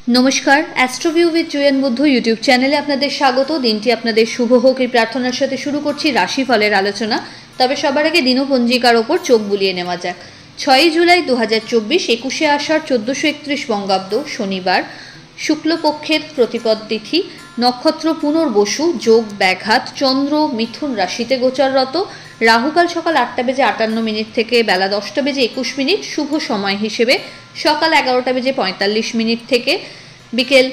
নমস্কার, অ্যাস্ট্রোভিউ with জুয়েন Buddha YouTube চ্যানেলে আপনাদের স্বাগত। দিনটি আপনাদের শুভ হোক এই প্রার্থনার সাথে শুরু করছি রাশিফলের আলোচনা। তবে সবার আগে দিনপঞ্জিকার ওপর চোখ বুলিয়ে নেওয়া যাক। 6 জুলাই 2024, 21 আষাঢ় 1431 বঙ্গাব্দ, শনিবার, শুক্লপক্ষের প্রতিপদ তিথি, নক্ষত্র পুনর্বসু, যোগ ব্যাঘাত, চন্দ্র মিথুন রাশিতে গোচররত, রাহুকাল সকাল 8:58 থেকে বেলা 10:21, শুভ সময় হিসেবে সকাল 11:45 থেকে বিকেল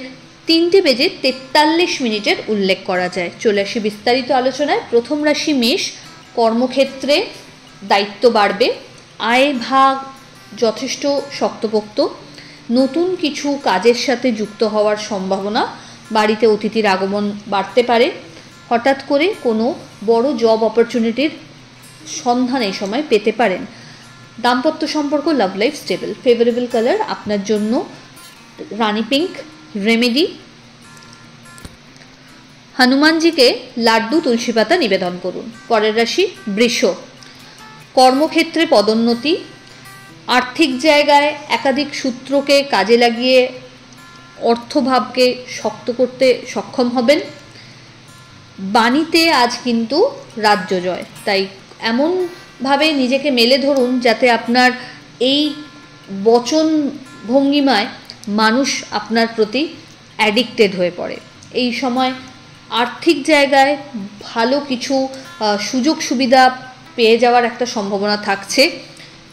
3:43 উল্লেখ করা যায়। চলে আসি বিস্তারিত আলোচনায়। প্রথম রাশি মেষ। কর্মক্ষেত্রে দায়িত্ব বাড়বে, আয় ভাগ যথেষ্ট শক্তপোক্ত, নতুন কিছু কাজের সাথে যুক্ত হওয়ার সম্ভাবনা, বাড়িতে অতিথির আগমন বাড়তে পারে, হঠাৎ করে কোনো বড় জব অপরচুনিটির সন্ধান এই সময় পেতে পারেন। দাম্পত্য সম্পর্ক, love life stable. Favourable colour আপনার জন্য রানী পিঙ্ক। রেমেডি, হনুমানজিকে লাড্ডু তুলসী পাতা নিবেদন করুন। পরের রাশি বৃষ। কর্মক্ষেত্রে পদোন্নতি, আর্থিক জায়গায় একাধিক সূত্রকে কাজে লাগিয়ে অর্থভাবকে শক্ত করতে সক্ষম হবেন। বাণীতে আজ কিন্তু রাজ্য জয়, তাই এমনভাবে নিজেকে মেলে ধরুন যাতে আপনার এই বচন ভঙ্গিমায় মানুষ আপনার প্রতি অ্যাডিক্টেড হয়ে পড়ে। এই সময় আর্থিক জায়গায় ভালো কিছু সুযোগ সুবিধা পেয়ে যাওয়ার একটা সম্ভাবনা থাকছে।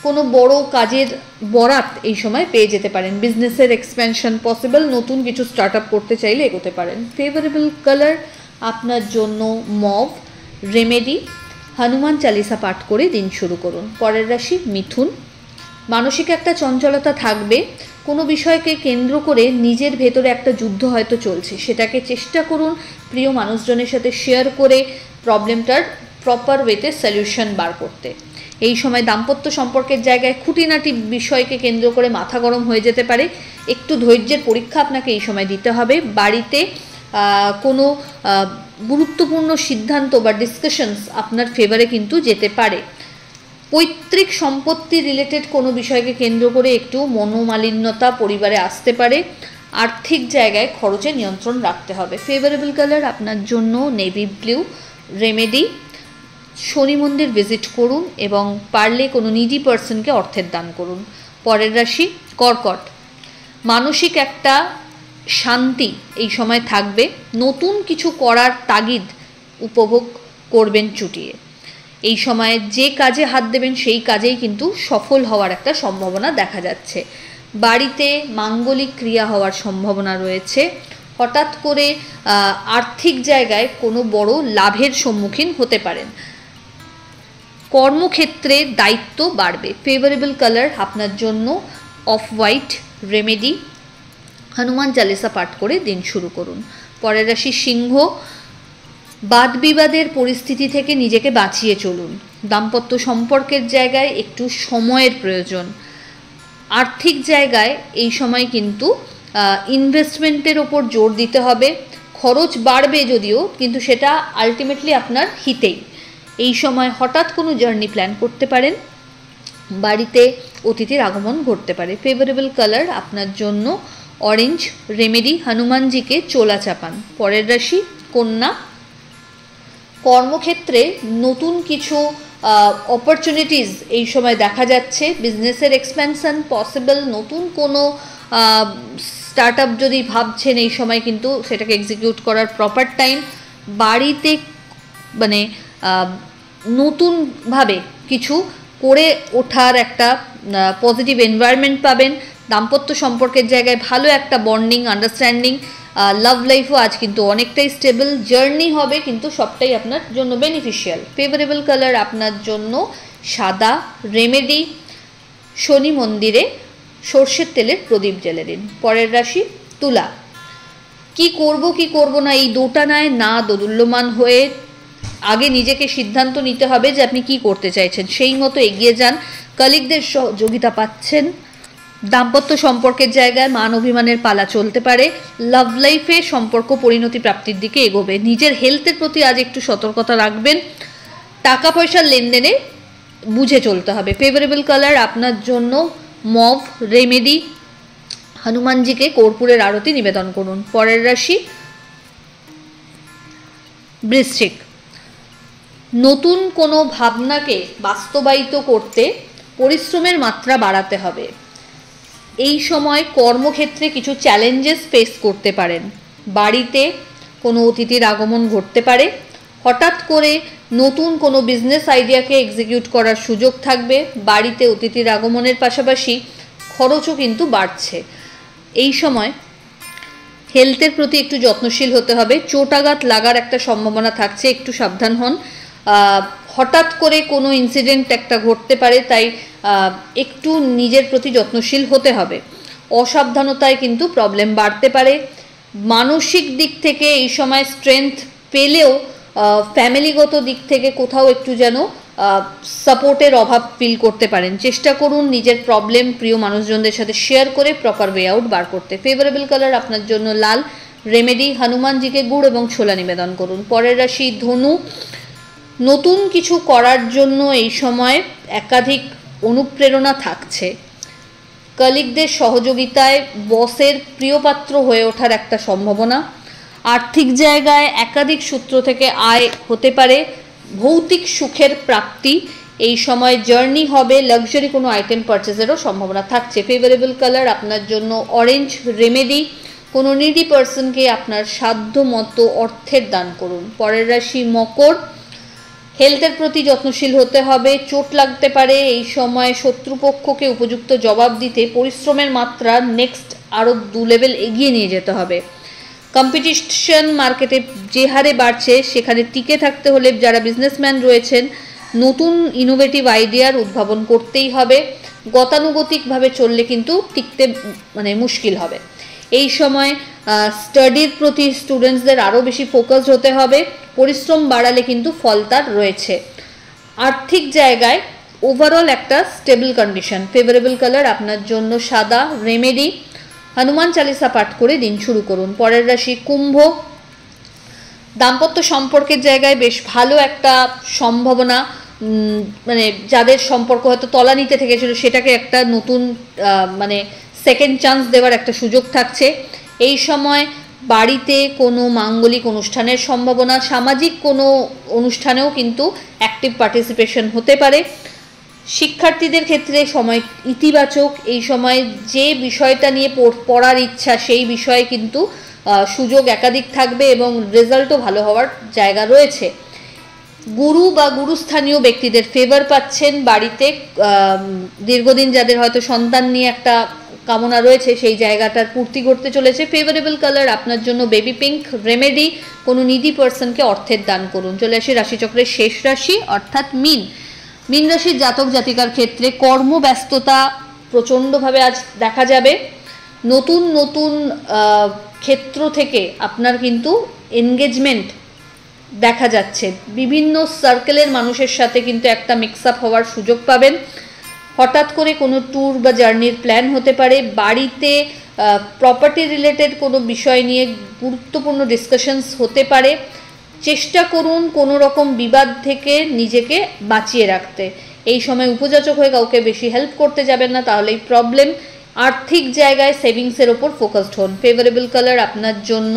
কোনো বড় কাজের বরাত এই সময় পেয়ে যেতে পারেন। বিজনেসের এক্সপ্যানশন পসিবল, নতুন কিছু স্টার্ট আপ করতে চাইলে এগোতে পারেন। ফেভারেবল কালার আপনার জন্য মভ। রেমেডি, হনুমান চালিসা পাঠ করে দিন শুরু করুন। পরের রাশি মিথুন। মানসিক একটা চঞ্চলতা থাকবে, কোনো বিষয়কে কেন্দ্র করে নিজের ভেতরে একটা যুদ্ধ হয়তো চলছে, সেটাকে চেষ্টা করুন প্রিয় মানুষজনের সাথে শেয়ার করে প্রবলেমটার প্রপার ওয়েতে সলিউশন বার করতে। এই সময় দাম্পত্য সম্পর্কের জায়গায় খুঁটিনাটি বিষয়কে কেন্দ্র করে মাথা গরম হয়ে যেতে পারে, একটু ধৈর্যের পরীক্ষা আপনাকে এই সময় দিতে হবে। বাড়িতে কোনো গুরুত্বপূর্ণ সিদ্ধান্ত বা ডিসকাশনস আপনার ফেভারে কিন্তু যেতে পারে। পৈতৃক সম্পত্তি রিলেটেড কোনো বিষয়কে কেন্দ্র করে একটু মনোমালিন্যতা পরিবারে আসতে পারে। আর্থিক জায়গায় খরচে নিয়ন্ত্রণ রাখতে হবে। ফেভারেবল কালার আপনার জন্য নেভি ব্লু। রেমেডি, শনি মন্দির ভিজিট করুন এবং পারলে কোনো নিডি পার্সনকে অর্থের দান করুন। পরের রাশি কর্কট। মানসিক একটা শান্তি এই সময় থাকবে, নতুন কিছু করার তাগিদ উপভোগ করবেন চুটিয়ে। এই সময়ে যে কাজে হাত দেবেন সেই কাজেই কিন্তু সফল হওয়ার একটা সম্ভাবনা দেখা যাচ্ছে। বাড়িতে মাঙ্গলিক ক্রিয়া হওয়ার সম্ভাবনা রয়েছে। হঠাৎ করে আর্থিক জায়গায় কোনো বড় লাভের সম্মুখীন হতে পারেন। কর্মক্ষেত্রে দায়িত্ব বাড়বে। ফেভারেবল কালার আপনার জন্য off white. Remedy, Hanuman Chalisa পাঠ করে দিন শুরু করুন। পরের রাশি সিংহ। বাদ বিবাদের পরিস্থিতি থেকে নিজেকে বাঁচিয়ে চলুন। দাম্পত্য সম্পর্কের জায়গায় একটু সময়ের প্রয়োজন। আর্থিক জায়গায় এই সময় কিন্তু ইনভেস্টমেন্টের ওপর জোর দিতে হবে। খরচ বাড়বে যদিও, কিন্তু সেটা আলটিমেটলি আপনার হিতেই। এই সময় হঠাৎ কোনো জার্নি প্ল্যান করতে পারেন, বাড়িতে অতিথির আগমন ঘটতে পারে। ফেভারেবল কালার আপনার জন্য অরেঞ্জ। রেমেডি, হনুমানজিকে চোলা চাপান। পরের রাশি কন্যা। কর্মক্ষেত্রে নতুন কিছু অপরচুনিটিস এই সময় দেখা যাচ্ছে। বিজনেসের এক্সপ্যানশন পসিবল, নতুন কোনো স্টার্ট আপ যদি ভাবছেন এই সময় কিন্তু সেটাকে এক্সিকিউট করার প্রপার টাইম। বাড়িতে মানে নতুনভাবে কিছু করে ওঠার একটা পজিটিভ এনভায়রনমেন্ট পাবেন। দাম্পত্য সম্পর্কের জায়গায় ভালো একটা বন্ডিং, আন্ডারস্ট্যান্ডিং। লাভ লাইফও আজ কিন্তু অনেকটাই স্টেবল। জার্নি হবে কিন্তু সবটাই আপনার জন্য বেনিফিশিয়াল। ফেভারেবল কালার আপনার জন্য সাদা। রেমেডি, শনি মন্দিরে সর্ষের তেলের প্রদীপ জ্বেলে দিন। পরের রাশি তুলা। কি করব না এই দোটানায় না দোদুল্যমান হয়ে আগে নিজেকে সিদ্ধান্ত নিতে হবে যে আপনি কি করতে চাইছেন, সেই মতো এগিয়ে যান। কলিগদের সহযোগিতা পাচ্ছেন। দাম্পত্য সম্পর্কের জায়গায় মান অভিমানের পালা চলতে পারে। লাভ লাইফে সম্পর্ক পরিণতি প্রাপ্তির দিকে এগোবে। নিজের হেলথের প্রতি আজ একটু সতর্কতা রাখবেন। টাকা পয়সার লেনদেনে বুঝে চলতে হবে। ফেভারেবল কালার আপনার জন্য মভ। রেমেডি, হনুমানজিকে কর্পূরের আরতি নিবেদন করুন। পরের রাশি বৃশ্চিক। নতুন কোনো ভাবনাকে বাস্তবায়িত করতে পরিশ্রমের মাত্রা বাড়াতে হবে। এই সময় কর্মক্ষেত্রে কিছু চ্যালেঞ্জেস ফেস করতে পারেন। বাড়িতে কোনো অতিথির আগমন ঘটতে পারে। হঠাৎ করে নতুন কোনো বিজনেস আইডিয়াকে এক্সিকিউট করার সুযোগ থাকবে। বাড়িতে অতিথির আগমনের পাশাপাশি খরচও কিন্তু বাড়ছে। এই সময় হেলথের প্রতি একটু যত্নশীল হতে হবে। চোটাঘাত লাগার একটা সম্ভাবনা থাকছে, একটু সাবধান হন। হঠাৎ করে কোনো ইনসিডেন্ট একটা ঘটতে পারে, তাই একটু নিজের প্রতি যত্নশীল হতে হবে। অসাবধানতায় কিন্তু প্রবলেম বাড়তে পারে। মানসিক দিক থেকে এই সময় স্ট্রেংথ পেলেও ফ্যামিলিগত দিক থেকে কোথাও একটু যেন সাপোর্টের অভাব ফিল করতে পারেন। চেষ্টা করুন নিজের প্রবলেম প্রিয় মানুষজনদের সাথে শেয়ার করে প্রপার ওয়ে আউট বার করতে। ফেভারেবল কালার আপনার জন্য লাল। রেমেডি হনুমানজিকে গুড় এবং ছোলা নিবেদন করুন। পরের রাশি ধনু। নতুন কিছু করার জন্য এই সময় একাধিক অনুপ্রেরণা থাকছে। কলিগদের সহযোগিতায় বসের প্রিয়পাত্র হয়ে ওঠার একটা সম্ভাবনা। আর্থিক জায়গায় একাধিক সূত্র থেকে আয় হতে পারে। ভৌতিক সুখের প্রাপ্তি। এই সময় জার্নি হবে। লাক্সারি কোনো আইটেম পারচেজেরও সম্ভাবনা থাকছে। ফেভারেবল কালার আপনার জন্য অরেঞ্জ। রেমেডি কোনো নিডি পার্সনকে আপনার সাধ্য মতো অর্থের দান করুন। পরের রাশি মকর। হেলথের প্রতি যত্নশীল হতে হবে। চোট লাগতে পারে। এই সময় শত্রুপক্ষকে উপযুক্ত জবাব দিতে পরিশ্রমের মাত্রা নেক্সট আরও 2 লেভেল এগিয়ে নিয়ে যেতে হবে। কম্পিটিশন মার্কেটে যে হারে বাড়ছে সেখানে টিকে থাকতে হলে যারা বিজনেসম্যান রয়েছেন নতুন ইনোভেটিভ আইডিয়ার উদ্ভাবন করতেই হবে। গতানুগতিকভাবে চললে কিন্তু টিকতে মুশকিল হবে। এই সময় স্টাডির প্রতি স্টুডেন্টসদের আরও বেশি ফোকাসড হতে হবে। পরিশ্রম বাড়ালে কিন্তু ফল তার রয়েছে। আর্থিক জায়গায় ওভারঅল একটা স্টেবল কন্ডিশন। ফেভারেবল কালার আপনার জন্য সাদা। রেমেডি হনুমান চালিসা পাঠ করে দিন শুরু করুন। পরের রাশি কুম্ভ। দাম্পত্য সম্পর্কের জায়গায় বেশ ভালো একটা সম্ভাবনা। যাদের সম্পর্ক হয়তো তলানিতে থেকেছিল সেটাকে একটা নতুন সেকেন্ড চান্স দেওয়ার একটা সুযোগ থাকছে। এই সময় বাড়িতে কোনো মাঙ্গলিক অনুষ্ঠানের সম্ভাবনা। সামাজিক কোনো অনুষ্ঠানেও কিন্তু অ্যাক্টিভ পার্টিসিপেশন হতে পারে। শিক্ষার্থীদের ক্ষেত্রে সময় ইতিবাচক। এই সময় যে বিষয়টা নিয়ে পড়ার ইচ্ছা সেই বিষয়ে কিন্তু সুযোগ একাধিক থাকবে এবং রেজাল্টও ভালো হওয়ার জায়গা রয়েছে। গুরু বা গুরুস্থানীয় ব্যক্তিদের ফেভার পাচ্ছেন। বাড়িতে দীর্ঘদিন যাদের হয়তো সন্তান নিয়ে একটা কামনা রয়েছে সেই জায়গাটার পূর্তি ঘটতে চলেছে। ফেভারেবল কালার আপনার জন্য বেবি পিঙ্ক। রেমেডি কোনো নিডি পার্সনকে অর্থের দান করুন। চলে আসি রাশিচক্রের শেষ রাশি অর্থাৎ মীন। মীন রাশির জাতক জাতিকার ক্ষেত্রে কর্মব্যস্ততা প্রচণ্ডভাবে আজ দেখা যাবে। নতুন নতুন ক্ষেত্র থেকে আপনার কিন্তু এনগেজমেন্ট দেখা যাচ্ছে। বিভিন্ন সার্কেলের মানুষের সাথে কিন্তু একটা মিক্স আপ হওয়ার সুযোগ পাবেন। হঠাৎ করে কোনো ট্যুর বা জার্নির প্ল্যান হতে পারে। বাড়িতে প্রপার্টি রিলেটেড কোনো বিষয় নিয়ে গুরুত্বপূর্ণ ডিসকাশনস হতে পারে। চেষ্টা করুন কোনো রকম বিবাদ থেকে নিজেকে বাঁচিয়ে রাখতে। এই সময় উপযাচক হয়ে কাউকে বেশি হেল্প করতে যাবেন না, তাহলেই প্রবলেম। আর্থিক জায়গায় সেভিংসের ওপর ফোকাসড হন। ফেভারেবল কালার আপনার জন্য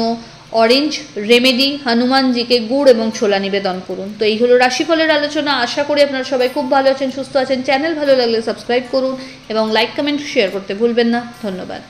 অরেঞ্জ। রেমেডি হনুমানজিকে গুড় এবং ছোলা নিবেদন করুন। তো এই হলো রাশিফলের আলোচনা। আশা করি আপনারা সবাই খুব ভালো আছেন, সুস্থ আছেন। চ্যানেল ভালো লাগলে সাবস্ক্রাইব করুন এবং লাইক কমেন্ট শেয়ার করতে ভুলবেন না। ধন্যবাদ।